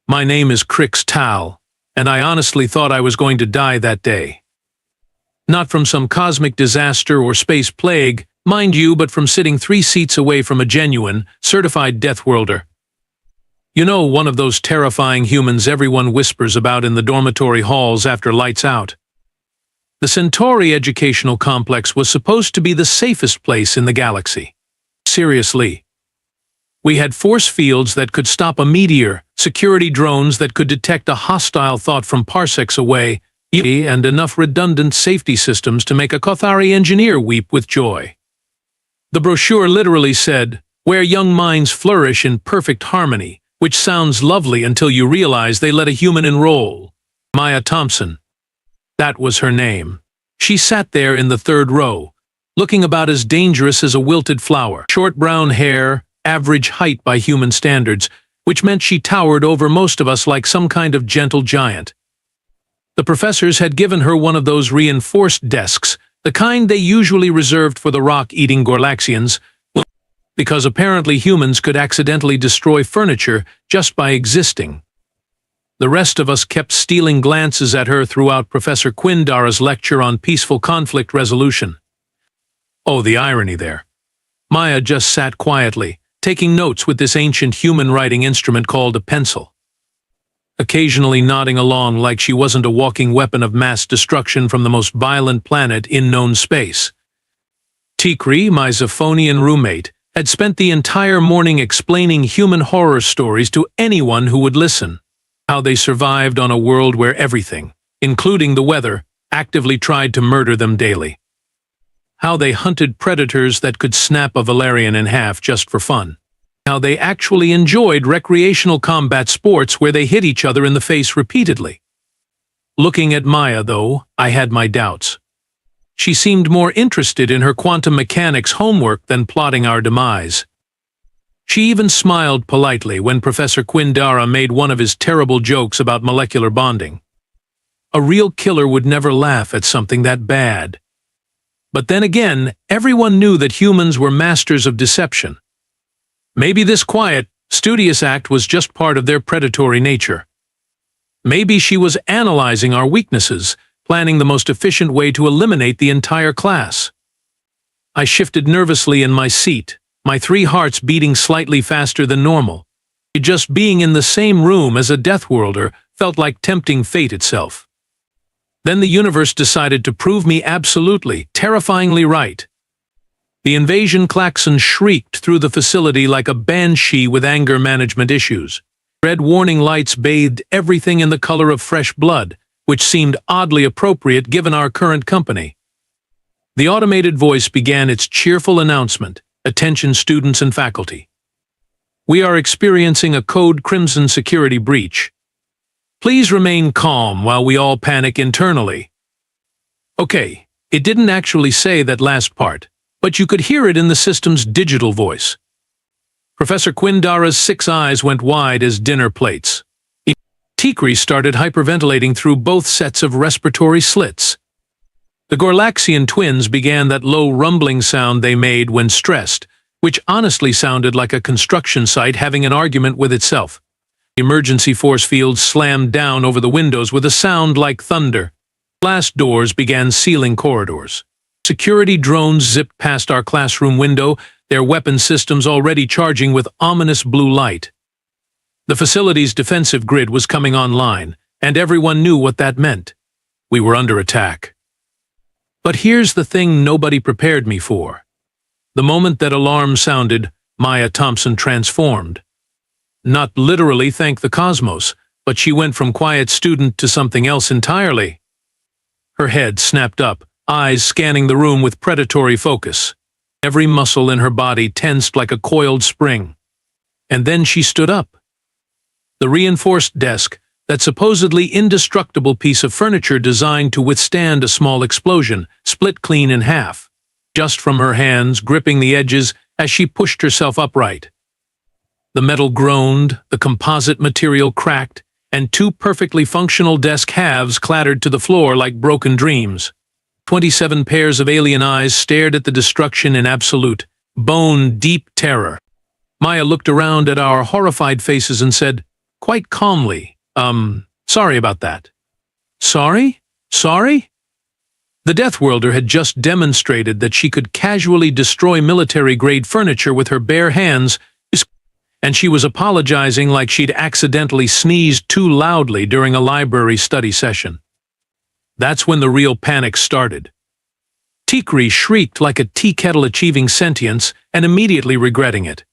My name is Crix Tal, and I honestly thought I was going to die that day. Not from some cosmic disaster or space plague, mind you, but from sitting 3 seats away from a genuine, certified death worlder. You know, one of those terrifying humans everyone whispers about in the dormitory halls after lights out. The Centauri Educational Complex was supposed to be the safest place in the galaxy. Seriously. We had force fields that could stop a meteor, security drones that could detect a hostile thought from parsecs away, and enough redundant safety systems to make a Kothari engineer weep with joy. The brochure literally said, "Where young minds flourish in perfect harmony," which sounds lovely until you realize they let a human enroll. Maya Thompson. That was her name. She sat there in the 3rd row, looking about as dangerous as a wilted flower. Short brown hair, average height by human standards, which meant she towered over most of us like some kind of gentle giant. The professors had given her one of those reinforced desks, the kind they usually reserved for the rock-eating Gorlaxians, because apparently humans could accidentally destroy furniture just by existing. The rest of us kept stealing glances at her throughout Professor Quindara's lecture on peaceful conflict resolution. Oh, the irony there. Maya just sat quietly, taking notes with this ancient human writing instrument called a pencil, occasionally nodding along like she wasn't a walking weapon of mass destruction from the most violent planet in known space. Tikri, my Zephonian roommate, had spent the entire morning explaining human horror stories to anyone who would listen. How they survived on a world where everything, including the weather, actively tried to murder them daily. How they hunted predators that could snap a Valerian in half just for fun. How they actually enjoyed recreational combat sports where they hit each other in the face repeatedly. Looking at Maya, though, I had my doubts. She seemed more interested in her quantum mechanics homework than plotting our demise. She even smiled politely when Professor Quindara made one of his terrible jokes about molecular bonding. A real killer would never laugh at something that bad. But then again, everyone knew that humans were masters of deception. Maybe this quiet, studious act was just part of their predatory nature. Maybe she was analyzing our weaknesses, planning the most efficient way to eliminate the entire class. I shifted nervously in my seat, my 3 hearts beating slightly faster than normal. Just being in the same room as a death worlder felt like tempting fate itself. Then the universe decided to prove me absolutely, terrifyingly right. The invasion klaxon shrieked through the facility like a banshee with anger management issues. Red warning lights bathed everything in the color of fresh blood, which seemed oddly appropriate given our current company. The automated voice began its cheerful announcement. Attention students and faculty. We are experiencing a Code Crimson security breach. Please remain calm while we all panic internally. Okay, it didn't actually say that last part, but you could hear it in the system's digital voice. Professor Quindara's 6 eyes went wide as dinner plates. Tikri started hyperventilating through both sets of respiratory slits. The Gorlaxian twins began that low rumbling sound they made when stressed, which honestly sounded like a construction site having an argument with itself. The emergency force fields slammed down over the windows with a sound like thunder. Glass doors began sealing corridors. Security drones zipped past our classroom window, their weapon systems already charging with ominous blue light. The facility's defensive grid was coming online, and everyone knew what that meant. We were under attack. But here's the thing nobody prepared me for. The moment that alarm sounded, Maya Thompson transformed. Not literally, thank the cosmos, but she went from quiet student to something else entirely. Her head snapped up, eyes scanning the room with predatory focus. Every muscle in her body tensed like a coiled spring. And then she stood up. The reinforced desk, that supposedly indestructible piece of furniture designed to withstand a small explosion, split clean in half, just from her hands gripping the edges as she pushed herself upright. The metal groaned, the composite material cracked, and 2 perfectly functional desk halves clattered to the floor like broken dreams. 27 pairs of alien eyes stared at the destruction in absolute, bone-deep terror. Maya looked around at our horrified faces and said, quite calmly, sorry about that. Sorry? Sorry? The Death Worlder had just demonstrated that she could casually destroy military-grade furniture with her bare hands, and she was apologizing like she'd accidentally sneezed too loudly during a library study session. That's when the real panic started. Tikri shrieked like a tea kettle achieving sentience and immediately regretting it.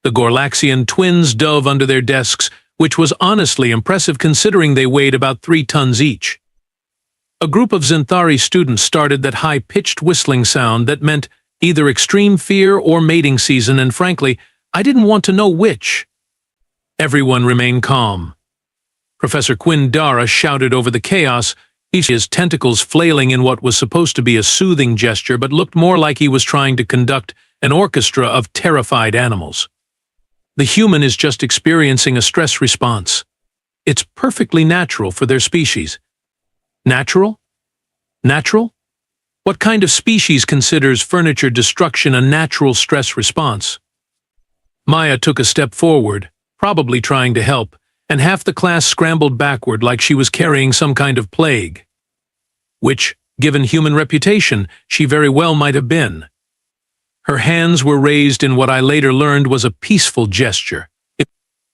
The Gorlaxian twins dove under their desks, which was honestly impressive considering they weighed about 3 tons each. A group of Zinthari students started that high-pitched whistling sound that meant either extreme fear or mating season, and frankly, I didn't want to know which. Everyone remained calm. Professor Quindara shouted over the chaos, his tentacles flailing in what was supposed to be a soothing gesture but looked more like he was trying to conduct an orchestra of terrified animals. The human is just experiencing a stress response. It's perfectly natural for their species. Natural? Natural? What kind of species considers furniture destruction a natural stress response? Maya took a step forward, probably trying to help, and half the class scrambled backward like she was carrying some kind of plague. Which, given human reputation, she very well might have been. Her hands were raised in what I later learned was a peaceful gesture.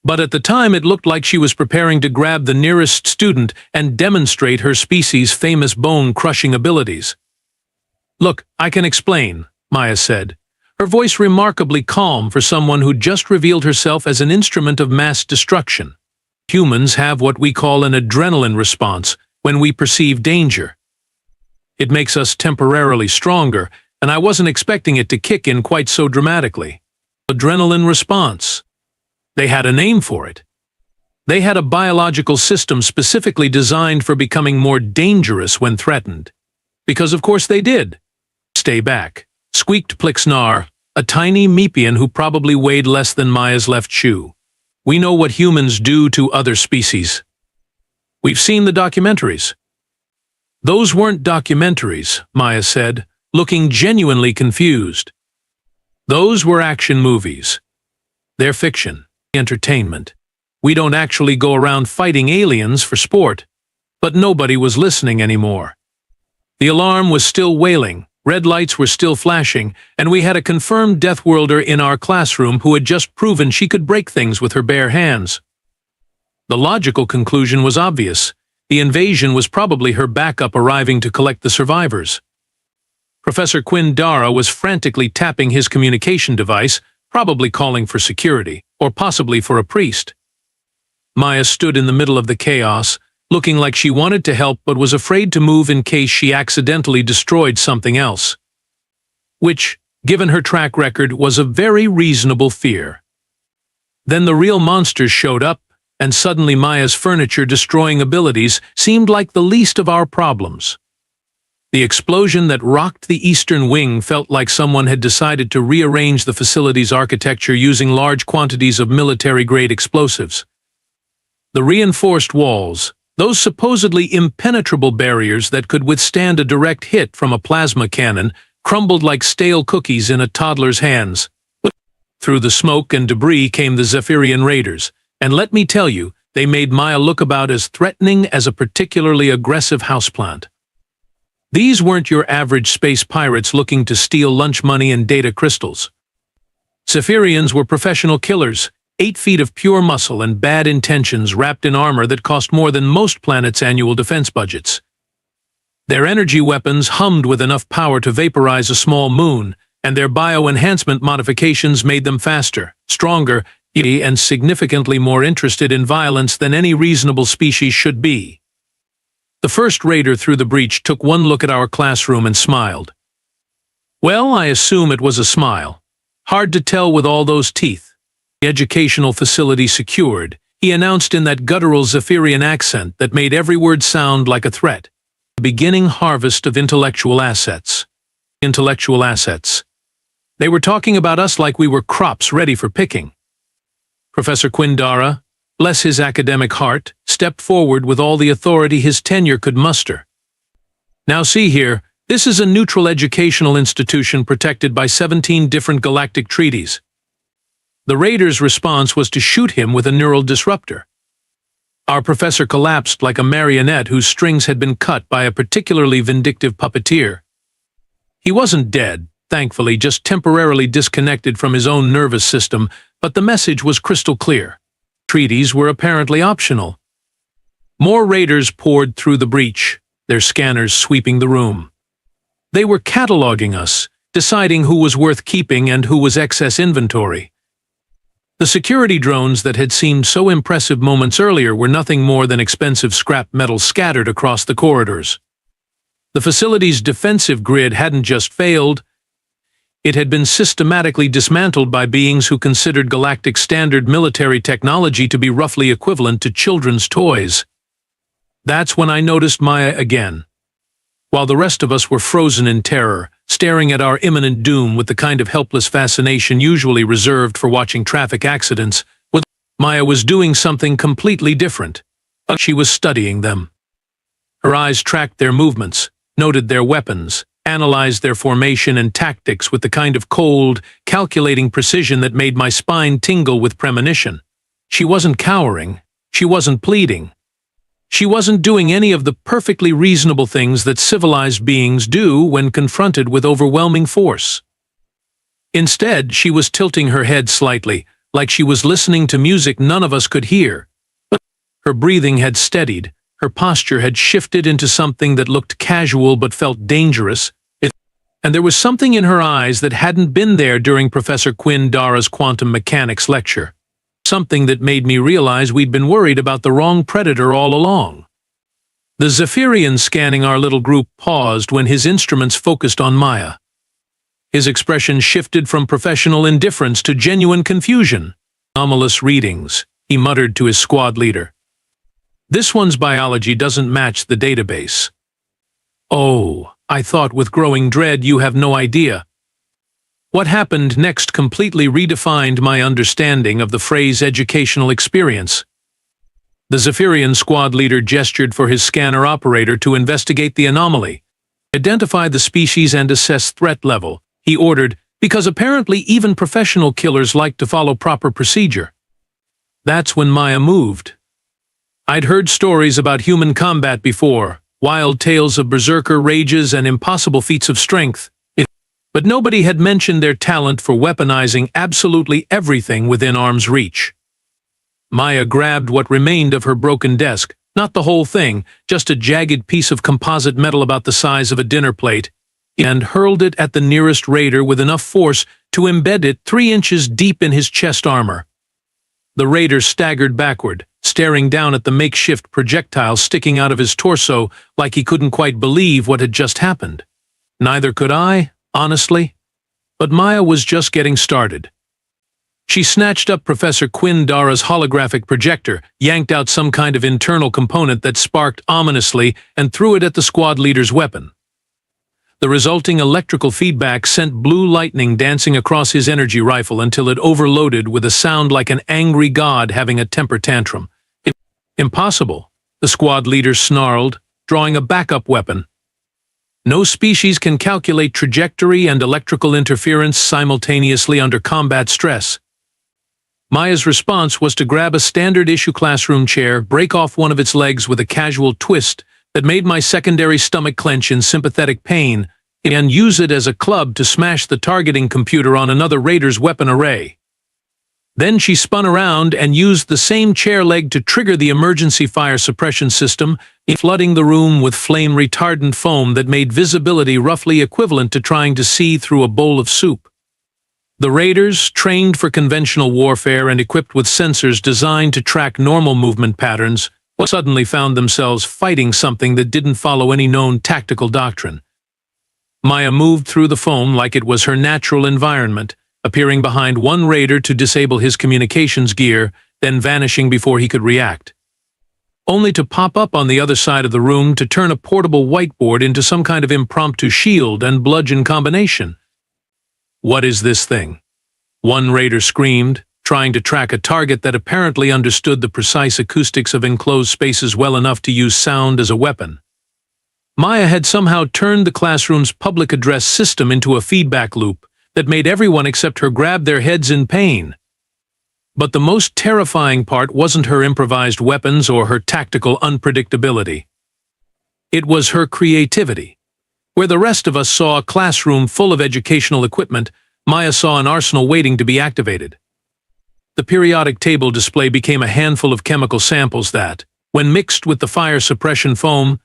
But at the time it looked like she was preparing to grab the nearest student and demonstrate her species' famous bone-crushing abilities. "Look, I can explain," Maya said, her voice remarkably calm for someone who'd just revealed herself as an instrument of mass destruction. Humans have what we call an adrenaline response when we perceive danger. It makes us temporarily stronger, and I wasn't expecting it to kick in quite so dramatically. Adrenaline response. They had a name for it. They had a biological system specifically designed for becoming more dangerous when threatened. Because of course they did. "Stay back," squeaked Plixnar, a tiny Meepian who probably weighed less than Maya's left shoe. "We know what humans do to other species. We've seen the documentaries." "Those weren't documentaries," Maya said, looking genuinely confused. "Those were action movies. They're fiction, entertainment. We don't actually go around fighting aliens for sport." But nobody was listening anymore. The alarm was still wailing, red lights were still flashing, and we had a confirmed Death Worlder in our classroom who had just proven she could break things with her bare hands. The logical conclusion was obvious. The invasion was probably her backup arriving to collect the survivors. Professor Quindara was frantically tapping his communication device, probably calling for security, or possibly for a priest. Maya stood in the middle of the chaos, looking like she wanted to help but was afraid to move in case she accidentally destroyed something else. Which, given her track record, was a very reasonable fear. Then the real monsters showed up, and suddenly Maya's furniture-destroying abilities seemed like the least of our problems. The explosion that rocked the eastern wing felt like someone had decided to rearrange the facility's architecture using large quantities of military-grade explosives. The reinforced walls, those supposedly impenetrable barriers that could withstand a direct hit from a plasma cannon, crumbled like stale cookies in a toddler's hands. Through the smoke and debris came the Zephyrian raiders, and let me tell you, they made Maya look about as threatening as a particularly aggressive houseplant. These weren't your average space pirates looking to steal lunch money and data crystals. Zephyrians were professional killers, 8 feet of pure muscle and bad intentions wrapped in armor that cost more than most planets' annual defense budgets. Their energy weapons hummed with enough power to vaporize a small moon, and their bio-enhancement modifications made them faster, stronger, and significantly more interested in violence than any reasonable species should be. The first raider through the breach took one look at our classroom and smiled. Well, I assume it was a smile. Hard to tell with all those teeth. The educational facility secured, he announced in that guttural Zephyrian accent that made every word sound like a threat. The beginning harvest of intellectual assets. Intellectual assets. They were talking about us like we were crops ready for picking. Professor Quindara, bless his academic heart, stepped forward with all the authority his tenure could muster. Now see here, this is a neutral educational institution protected by 17 different galactic treaties. The raider's response was to shoot him with a neural disruptor. Our professor collapsed like a marionette whose strings had been cut by a particularly vindictive puppeteer. He wasn't dead, thankfully, just temporarily disconnected from his own nervous system, but the message was crystal clear. Treaties were apparently optional. More raiders poured through the breach, their scanners sweeping the room. They were cataloging us, deciding who was worth keeping and who was excess inventory. The security drones that had seemed so impressive moments earlier were nothing more than expensive scrap metal scattered across the corridors. The facility's defensive grid hadn't just failed, it had been systematically dismantled by beings who considered galactic standard military technology to be roughly equivalent to children's toys. That's when I noticed Maya again. While the rest of us were frozen in terror, staring at our imminent doom with the kind of helpless fascination usually reserved for watching traffic accidents, Maya was doing something completely different. She was studying them. Her eyes tracked their movements, noted their weapons, analyzed their formation and tactics with the kind of cold, calculating precision that made my spine tingle with premonition. She wasn't cowering. She wasn't pleading. She wasn't doing any of the perfectly reasonable things that civilized beings do when confronted with overwhelming force. Instead, she was tilting her head slightly, like she was listening to music none of us could hear. Her breathing had steadied. Her posture had shifted into something that looked casual but felt dangerous, and there was something in her eyes that hadn't been there during Professor Quinn Dara's quantum mechanics lecture. Something that made me realize we'd been worried about the wrong predator all along. The Zephyrian scanning our little group paused when his instruments focused on Maya. His expression shifted from professional indifference to genuine confusion. Anomalous readings, he muttered to his squad leader. This one's biology doesn't match the database. Oh, I thought with growing dread you have no idea. What happened next completely redefined my understanding of the phrase educational experience. The Zephyrian squad leader gestured for his scanner operator to investigate the anomaly, identify the species and assess threat level, he ordered, because apparently even professional killers like to follow proper procedure. That's when Maya moved. I'd heard stories about human combat before, wild tales of berserker rages and impossible feats of strength, but nobody had mentioned their talent for weaponizing absolutely everything within arm's reach. Maya grabbed what remained of her broken desk, not the whole thing, just a jagged piece of composite metal about the size of a dinner plate, and hurled it at the nearest raider with enough force to embed it 3 inches deep in his chest armor. The raider staggered backward, staring down at the makeshift projectile sticking out of his torso like he couldn't quite believe what had just happened. Neither could I, honestly. But Maya was just getting started. She snatched up Professor Quinn Dara's holographic projector, yanked out some kind of internal component that sparked ominously, and threw it at the squad leader's weapon. The resulting electrical feedback sent blue lightning dancing across his energy rifle until it overloaded with a sound like an angry god having a temper tantrum. Impossible, the squad leader snarled, drawing a backup weapon. No species can calculate trajectory and electrical interference simultaneously under combat stress. Maya's response was to grab a standard-issue classroom chair, break off one of its legs with a casual twist that made my secondary stomach clench in sympathetic pain, and use it as a club to smash the targeting computer on another raider's weapon array. Then she spun around and used the same chair leg to trigger the emergency fire suppression system, flooding the room with flame-retardant foam that made visibility roughly equivalent to trying to see through a bowl of soup. The raiders, trained for conventional warfare and equipped with sensors designed to track normal movement patterns, suddenly found themselves fighting something that didn't follow any known tactical doctrine. Maya moved through the foam like it was her natural environment, appearing behind one raider to disable his communications gear, then vanishing before he could react. Only to pop up on the other side of the room to turn a portable whiteboard into some kind of impromptu shield and bludgeon combination. What is this thing? One raider screamed, trying to track a target that apparently understood the precise acoustics of enclosed spaces well enough to use sound as a weapon. Maya had somehow turned the classroom's public address system into a feedback loop that made everyone except her grab their heads in pain. But the most terrifying part wasn't her improvised weapons or her tactical unpredictability. It was her creativity. Where the rest of us saw a classroom full of educational equipment, Maya saw an arsenal waiting to be activated. The periodic table display became a handful of chemical samples that, when mixed with the fire suppression foam,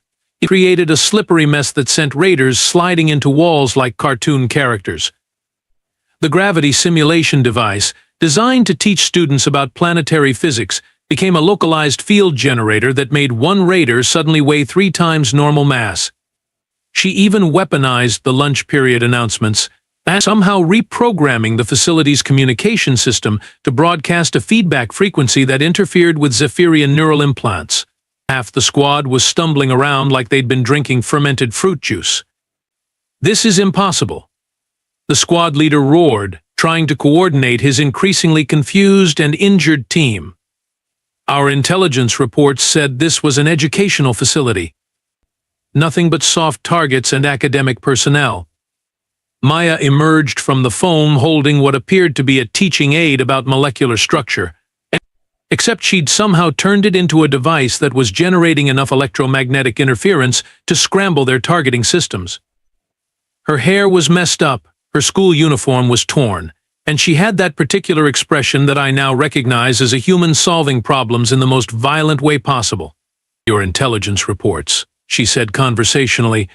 created a slippery mess that sent raiders sliding into walls like cartoon characters. The gravity simulation device, designed to teach students about planetary physics, became a localized field generator that made one raider suddenly weigh 3 times normal mass. She even weaponized the lunch period announcements, somehow reprogramming the facility's communication system to broadcast a feedback frequency that interfered with Zephyrian neural implants. Half the squad was stumbling around like they'd been drinking fermented fruit juice. "This is impossible," the squad leader roared, trying to coordinate his increasingly confused and injured team. "Our intelligence reports said this was an educational facility. Nothing but soft targets and academic personnel." Maya emerged from the foam holding what appeared to be a teaching aid about molecular structure, except she'd somehow turned it into a device that was generating enough electromagnetic interference to scramble their targeting systems. Her hair was messed up, her school uniform was torn, and she had that particular expression that I now recognize as a human solving problems in the most violent way possible. "Your intelligence reports," she said conversationally,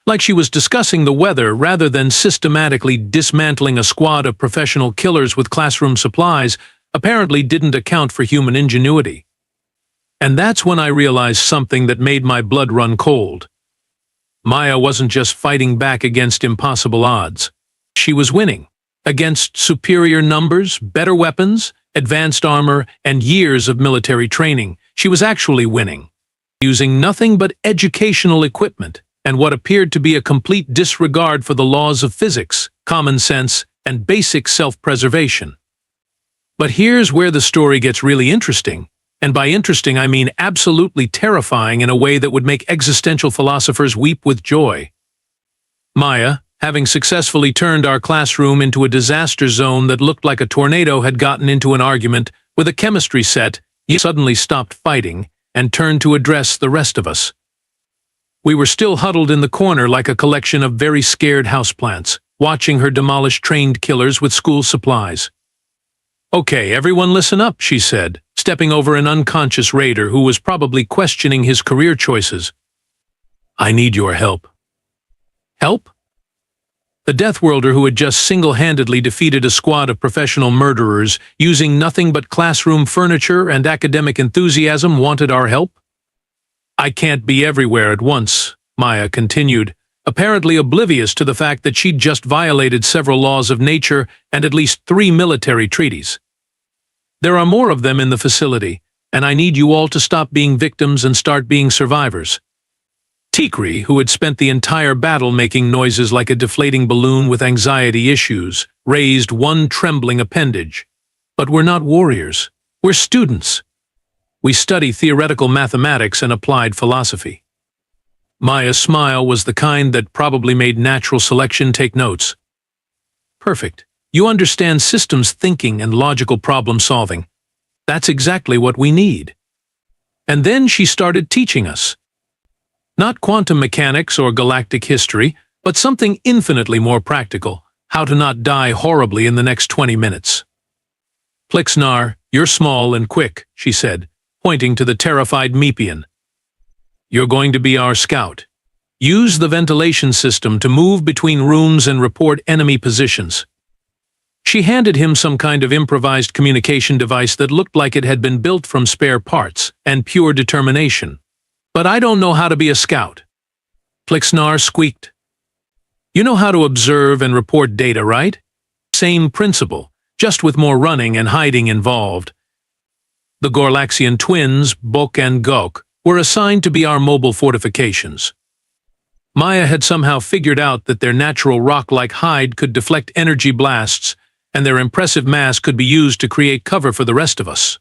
like she was discussing the weather rather than systematically dismantling a squad of professional killers with classroom supplies, apparently didn't account for human ingenuity. And that's when I realized something that made my blood run cold. Maya wasn't just fighting back against impossible odds. She was winning. Against superior numbers, better weapons, advanced armor, and years of military training, she was actually winning. Using nothing but educational equipment and what appeared to be a complete disregard for the laws of physics, common sense, and basic self-preservation. But here's where the story gets really interesting, and by interesting I mean absolutely terrifying in a way that would make existential philosophers weep with joy. Maya, having successfully turned our classroom into a disaster zone that looked like a tornado had gotten into an argument with a chemistry set, suddenly stopped fighting and turned to address the rest of us. We were still huddled in the corner like a collection of very scared houseplants, watching her demolish trained killers with school supplies. "Okay, everyone listen up," she said, stepping over an unconscious raider who was probably questioning his career choices. "I need your help." "Help?" The Death Worlder who had just single-handedly defeated a squad of professional murderers using nothing but classroom furniture and academic enthusiasm wanted our help? "I can't be everywhere at once," Maya continued, apparently oblivious to the fact that she'd just violated several laws of nature and at least 3 military treaties. "There are more of them in the facility, and I need you all to stop being victims and start being survivors." Tikri, who had spent the entire battle making noises like a deflating balloon with anxiety issues, raised one trembling appendage. "But we're not warriors. We're students. We study theoretical mathematics and applied philosophy." Maya's smile was the kind that probably made natural selection take notes. "Perfect. You understand systems thinking and logical problem solving. That's exactly what we need." And then she started teaching us. Not quantum mechanics or galactic history, but something infinitely more practical: how to not die horribly in the next 20 minutes. "Plixnar, you're small and quick," she said, pointing to the terrified Mepian. "You're going to be our scout. Use the ventilation system to move between rooms and report enemy positions." She handed him some kind of improvised communication device that looked like it had been built from spare parts and pure determination. "But I don't know how to be a scout," Plixnar squeaked. "You know how to observe and report data, right? Same principle, just with more running and hiding involved." The Gorlaxian twins, Bok and Gok, were assigned to be our mobile fortifications. Maya had somehow figured out that their natural rock-like hide could deflect energy blasts, and their impressive mass could be used to create cover for the rest of us.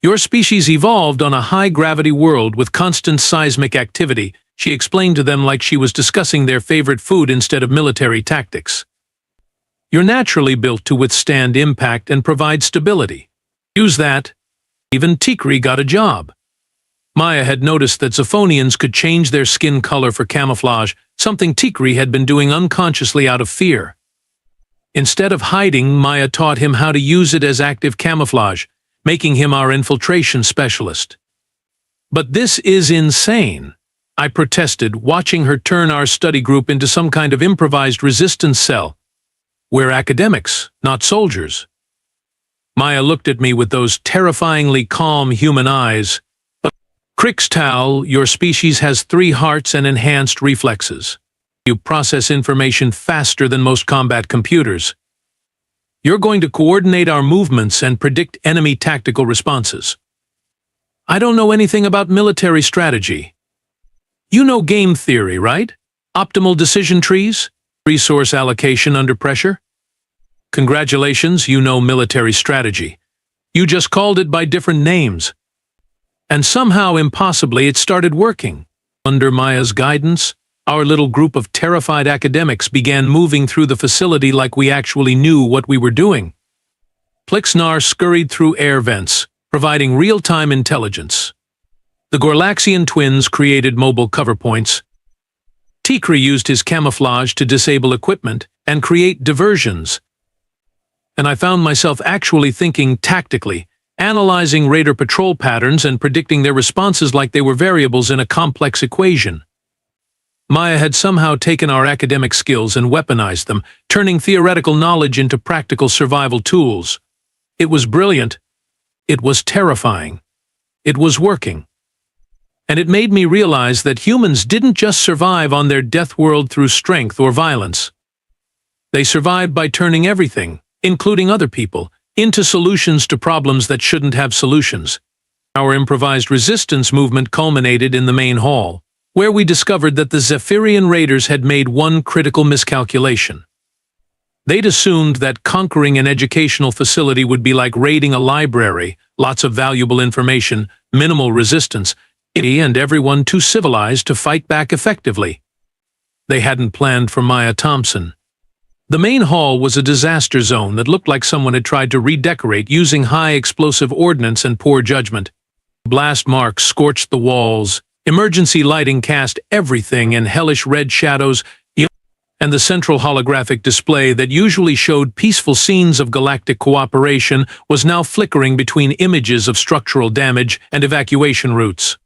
"Your species evolved on a high-gravity world with constant seismic activity," she explained to them like she was discussing their favorite food instead of military tactics. You're naturally built to withstand impact and provide stability. Use that. Even Tikri got a job. Maya had noticed that Zephonians could change their skin color for camouflage, something Tikri had been doing unconsciously out of fear. Instead of hiding, Maya taught him how to use it as active camouflage, making him our infiltration specialist. But this is insane, I protested, watching her turn our study group into some kind of improvised resistance cell. We're academics, not soldiers. Maya looked at me with those terrifyingly calm human eyes. Crixtal, your species has 3 hearts and enhanced reflexes. You process information faster than most combat computers. You're going to coordinate our movements and predict enemy tactical responses. I don't know anything about military strategy. You know game theory, right? Optimal decision trees? Resource allocation under pressure? Congratulations, you know military strategy. You just called it by different names. And somehow, impossibly, it started working. Under Maya's guidance, our little group of terrified academics began moving through the facility like we actually knew what we were doing. Plixnar scurried through air vents, providing real-time intelligence. The Gorlaxian twins created mobile cover points. Tikri used his camouflage to disable equipment and create diversions. And I found myself actually thinking tactically, analyzing raider patrol patterns and predicting their responses like they were variables in a complex equation. Maya had somehow taken our academic skills and weaponized them, turning theoretical knowledge into practical survival tools. It was brilliant. It was terrifying. It was working. And it made me realize that humans didn't just survive on their death world through strength or violence. They survived by turning everything, including other people, into solutions to problems that shouldn't have solutions. Our improvised resistance movement culminated in the main hall, where we discovered that the Zephyrian raiders had made one critical miscalculation. They'd assumed that conquering an educational facility would be like raiding a library, lots of valuable information, minimal resistance, and everyone too civilized to fight back effectively. They hadn't planned for Maya Thompson. The main hall was a disaster zone that looked like someone had tried to redecorate using high-explosive ordnance and poor judgment. Blast marks scorched the walls, emergency lighting cast everything in hellish red shadows, and the central holographic display that usually showed peaceful scenes of galactic cooperation was now flickering between images of structural damage and evacuation routes.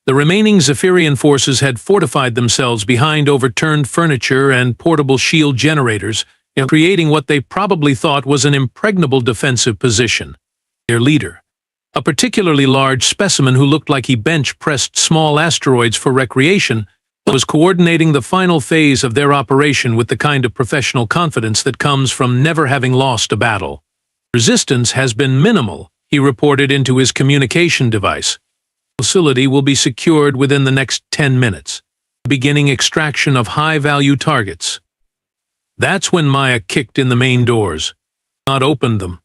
The remaining Zephyrian forces had fortified themselves behind overturned furniture and portable shield generators, creating what they probably thought was an impregnable defensive position. Their leader, a particularly large specimen who looked like he bench-pressed small asteroids for recreation, was coordinating the final phase of their operation with the kind of professional confidence that comes from never having lost a battle. Resistance has been minimal, he reported into his communication device. Facility will be secured within the next 10 minutes, beginning extraction of high-value targets. That's when Maya kicked in the main doors. Not opened them,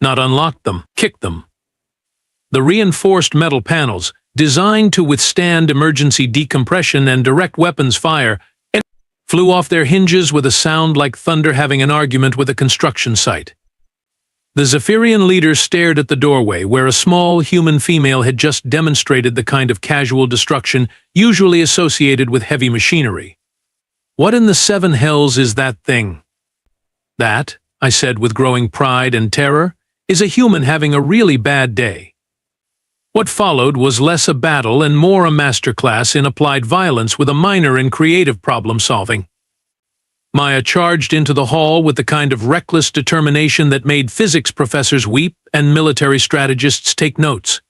not unlocked them, kicked them. The reinforced metal panels, designed to withstand emergency decompression and direct weapons fire, flew off their hinges with a sound like thunder having an argument with a construction site. The Zephyrian leader stared at the doorway where a small human female had just demonstrated the kind of casual destruction usually associated with heavy machinery. What in the 7 hells is that thing? That, I said with growing pride and terror, is a human having a really bad day. What followed was less a battle and more a masterclass in applied violence with a minor in creative problem-solving. Maya charged into the hall with the kind of reckless determination that made physics professors weep and military strategists take notes.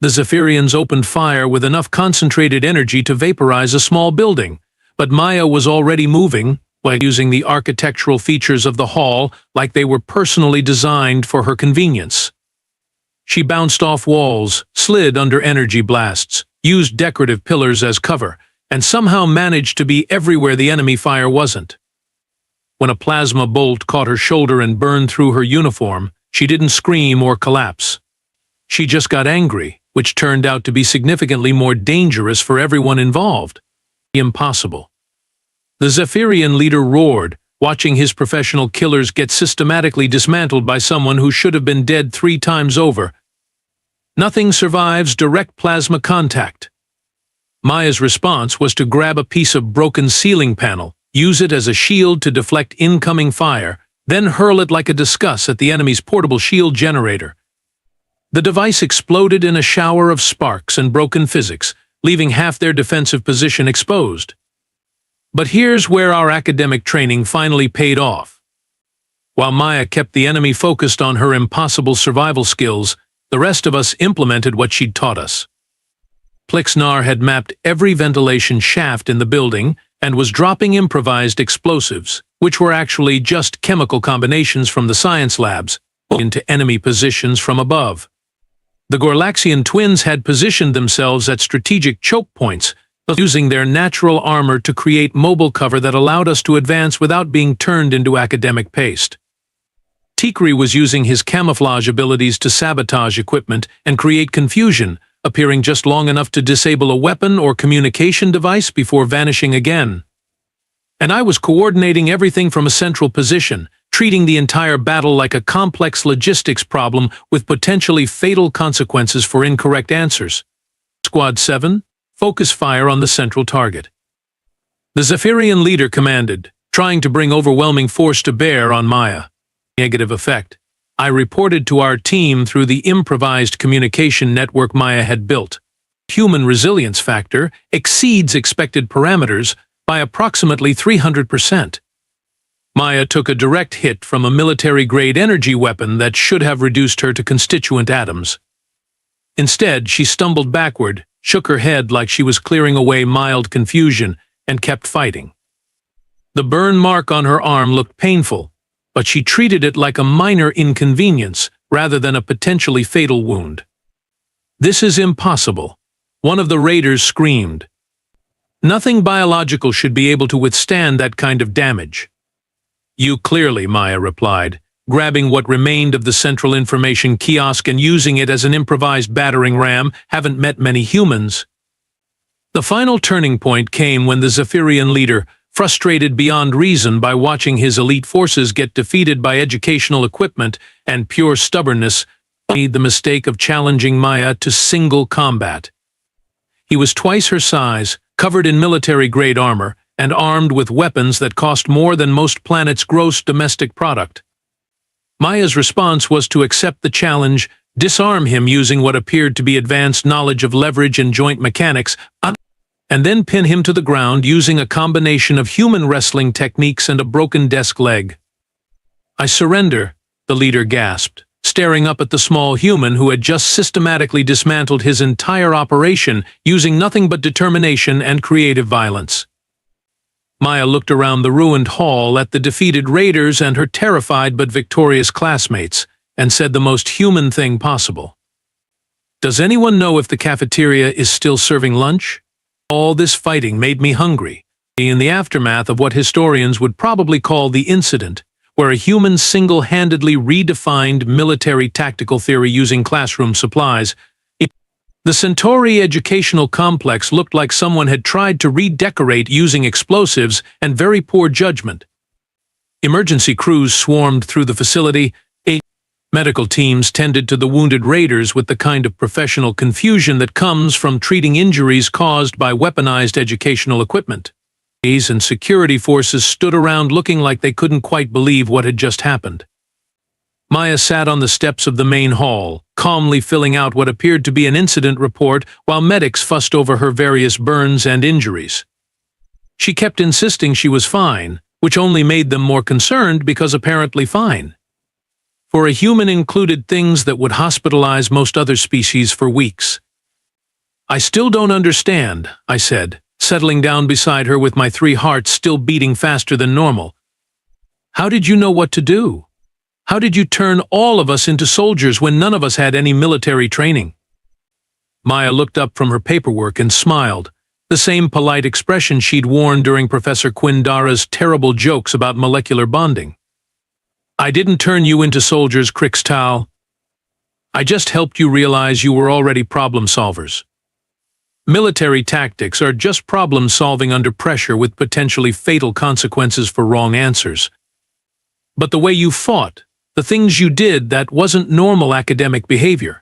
The Zephyrians opened fire with enough concentrated energy to vaporize a small building, but Maya was already moving, by using the architectural features of the hall like they were personally designed for her convenience. She bounced off walls, slid under energy blasts, used decorative pillars as cover, and somehow managed to be everywhere the enemy fire wasn't. When a plasma bolt caught her shoulder and burned through her uniform, she didn't scream or collapse. She just got angry, which turned out to be significantly more dangerous for everyone involved. Impossible. The Zephyrian leader roared, watching his professional killers get systematically dismantled by someone who should have been dead 3 times over. Nothing survives direct plasma contact. Maya's response was to grab a piece of broken ceiling panel, use it as a shield to deflect incoming fire, then hurl it like a discus at the enemy's portable shield generator. The device exploded in a shower of sparks and broken physics, leaving half their defensive position exposed. But here's where our academic training finally paid off. While Maya kept the enemy focused on her impossible survival skills, the rest of us implemented what she'd taught us. Plixnar had mapped every ventilation shaft in the building and was dropping improvised explosives, which were actually just chemical combinations from the science labs, into enemy positions from above. The Gorlaxian twins had positioned themselves at strategic choke points, using their natural armor to create mobile cover that allowed us to advance without being turned into academic paste. Tikri was using his camouflage abilities to sabotage equipment and create confusion, appearing just long enough to disable a weapon or communication device before vanishing again. And I was coordinating everything from a central position, treating the entire battle like a complex logistics problem with potentially fatal consequences for incorrect answers. Squad 7, focus fire on the central target. The Zephyrian leader commanded, trying to bring overwhelming force to bear on Maya. Negative effect. I reported to our team through the improvised communication network Maya had built. Human resilience factor exceeds expected parameters by approximately 300%. Maya took a direct hit from a military-grade energy weapon that should have reduced her to constituent atoms. Instead, she stumbled backward, shook her head like she was clearing away mild confusion, and kept fighting. The burn mark on her arm looked painful, but she treated it like a minor inconvenience rather than a potentially fatal wound. "This is impossible," one of the raiders screamed. "Nothing biological should be able to withstand that kind of damage." "You clearly," Maya replied, grabbing what remained of the central information kiosk and using it as an improvised battering ram, "haven't met many humans." The final turning point came when the Zephyrian leader, frustrated beyond reason by watching his elite forces get defeated by educational equipment and pure stubbornness, made the mistake of challenging Maya to single combat. He was twice her size, covered in military-grade armor, and armed with weapons that cost more than most planets' gross domestic product. Maya's response was to accept the challenge, disarm him using what appeared to be advanced knowledge of leverage and joint mechanics, and then pin him to the ground using a combination of human wrestling techniques and a broken desk leg. "I surrender," the leader gasped, staring up at the small human who had just systematically dismantled his entire operation using nothing but determination and creative violence. Maya looked around the ruined hall at the defeated raiders and her terrified but victorious classmates, and said the most human thing possible. "Does anyone know if the cafeteria is still serving lunch? All this fighting made me hungry." In the aftermath of what historians would probably call the incident, where a human single-handedly redefined military tactical theory using classroom supplies, the Centauri educational complex looked like someone had tried to redecorate using explosives and very poor judgment. Emergency crews swarmed through the facility. Medical teams tended to the wounded raiders with the kind of professional confusion that comes from treating injuries caused by weaponized educational equipment. And security forces stood around looking like they couldn't quite believe what had just happened. Maya sat on the steps of the main hall, calmly filling out what appeared to be an incident report while medics fussed over her various burns and injuries. She kept insisting she was fine, which only made them more concerned because apparently fine. For a human included things that would hospitalize most other species for weeks. "I still don't understand," I said, settling down beside her with my 3 hearts still beating faster than normal. "How did you know what to do? How did you turn all of us into soldiers when none of us had any military training?" Maya looked up from her paperwork and smiled, the same polite expression she'd worn during Professor Quindara's terrible jokes about molecular bonding. "I didn't turn you into soldiers, Crixtal. I just helped you realize you were already problem solvers." Military tactics are just problem solving under pressure with potentially fatal consequences for wrong answers. But the way you fought, the things you did, that wasn't normal academic behavior.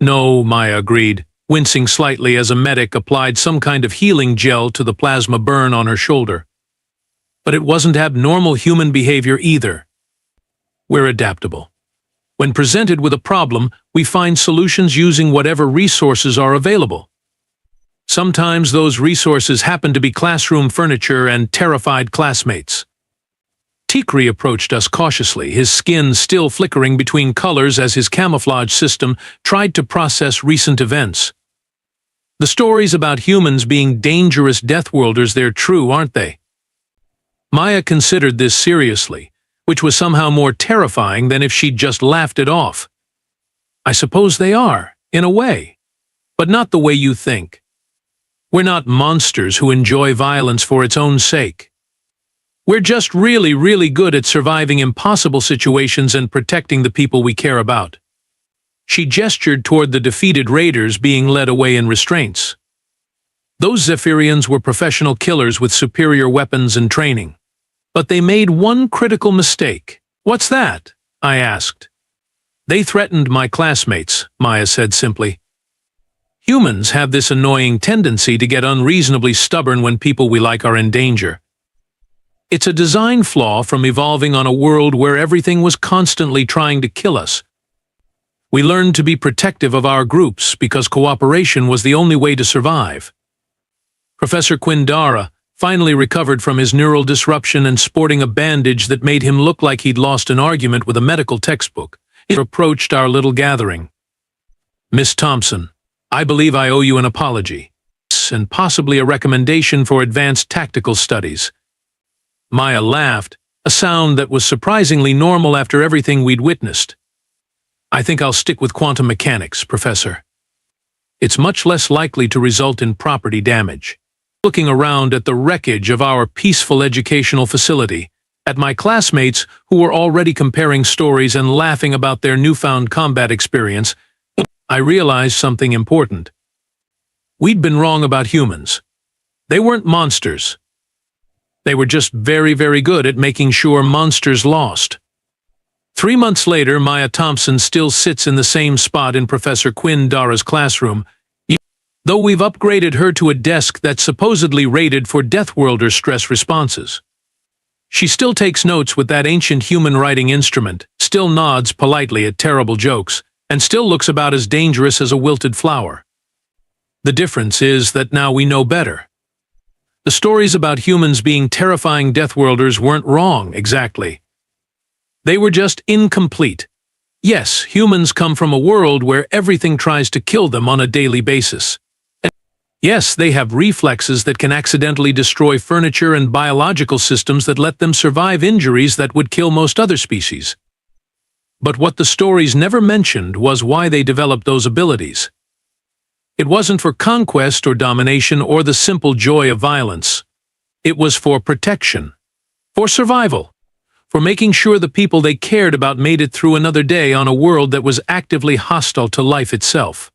No, Maya agreed, wincing slightly as a medic applied some kind of healing gel to the plasma burn on her shoulder. But it wasn't abnormal human behavior either. We're adaptable. When presented with a problem, we find solutions using whatever resources are available. Sometimes those resources happen to be classroom furniture and terrified classmates. Tikri approached us cautiously, his skin still flickering between colors as his camouflage system tried to process recent events. The stories about humans being dangerous deathworlders, they're true, aren't they? Maya considered this seriously, which was somehow more terrifying than if she'd just laughed it off. I suppose they are, in a way, but not the way you think. We're not monsters who enjoy violence for its own sake. We're just really, really good at surviving impossible situations and protecting the people we care about. She gestured toward the defeated raiders being led away in restraints. Those Zephyrians were professional killers with superior weapons and training. But they made one critical mistake. What's that? I asked. They threatened my classmates, Maya said simply. Humans have this annoying tendency to get unreasonably stubborn when people we like are in danger. It's a design flaw from evolving on a world where everything was constantly trying to kill us. We learned to be protective of our groups because cooperation was the only way to survive. Professor Quindara finally recovered from his neural disruption and sporting a bandage that made him look like he'd lost an argument with a medical textbook. He approached our little gathering. Miss Thompson, I believe I owe you an apology, and possibly a recommendation for advanced tactical studies. Maya laughed, a sound that was surprisingly normal after everything we'd witnessed. I think I'll stick with quantum mechanics, Professor. It's much less likely to result in property damage. Looking around at the wreckage of our peaceful educational facility, at my classmates who were already comparing stories and laughing about their newfound combat experience, I realized something important. We'd been wrong about humans. They weren't monsters. They were just very, very good at making sure monsters lost. 3 months later, Maya Thompson still sits in the same spot in Professor Quindara's classroom, though we've upgraded her to a desk that's supposedly rated for Deathworlder stress responses. She still takes notes with that ancient human writing instrument, still nods politely at terrible jokes, and still looks about as dangerous as a wilted flower. The difference is that now we know better. The stories about humans being terrifying deathworlders weren't wrong, exactly. They were just incomplete. Yes, humans come from a world where everything tries to kill them on a daily basis. Yes, they have reflexes that can accidentally destroy furniture and biological systems that let them survive injuries that would kill most other species. But what the stories never mentioned was why they developed those abilities. It wasn't for conquest or domination or the simple joy of violence. It was for protection, for survival, for making sure the people they cared about made it through another day on a world that was actively hostile to life itself.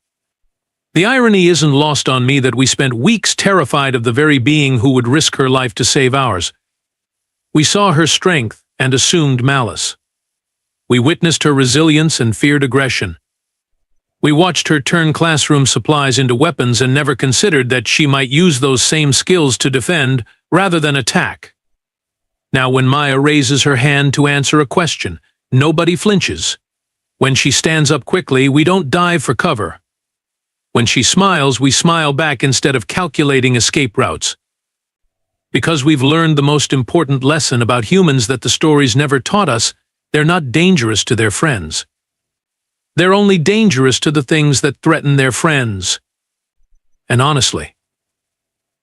The irony isn't lost on me that we spent weeks terrified of the very being who would risk her life to save ours. We saw her strength and assumed malice. We witnessed her resilience and feared aggression. We watched her turn classroom supplies into weapons and never considered that she might use those same skills to defend rather than attack. Now when Maya raises her hand to answer a question, nobody flinches. When she stands up quickly, we don't dive for cover. When she smiles, we smile back instead of calculating escape routes. Because we've learned the most important lesson about humans that the stories never taught us, they're not dangerous to their friends. They're only dangerous to the things that threaten their friends. And honestly,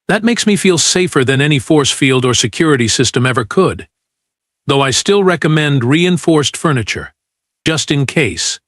that makes me feel safer than any force field or security system ever could. Though I still recommend reinforced furniture, just in case.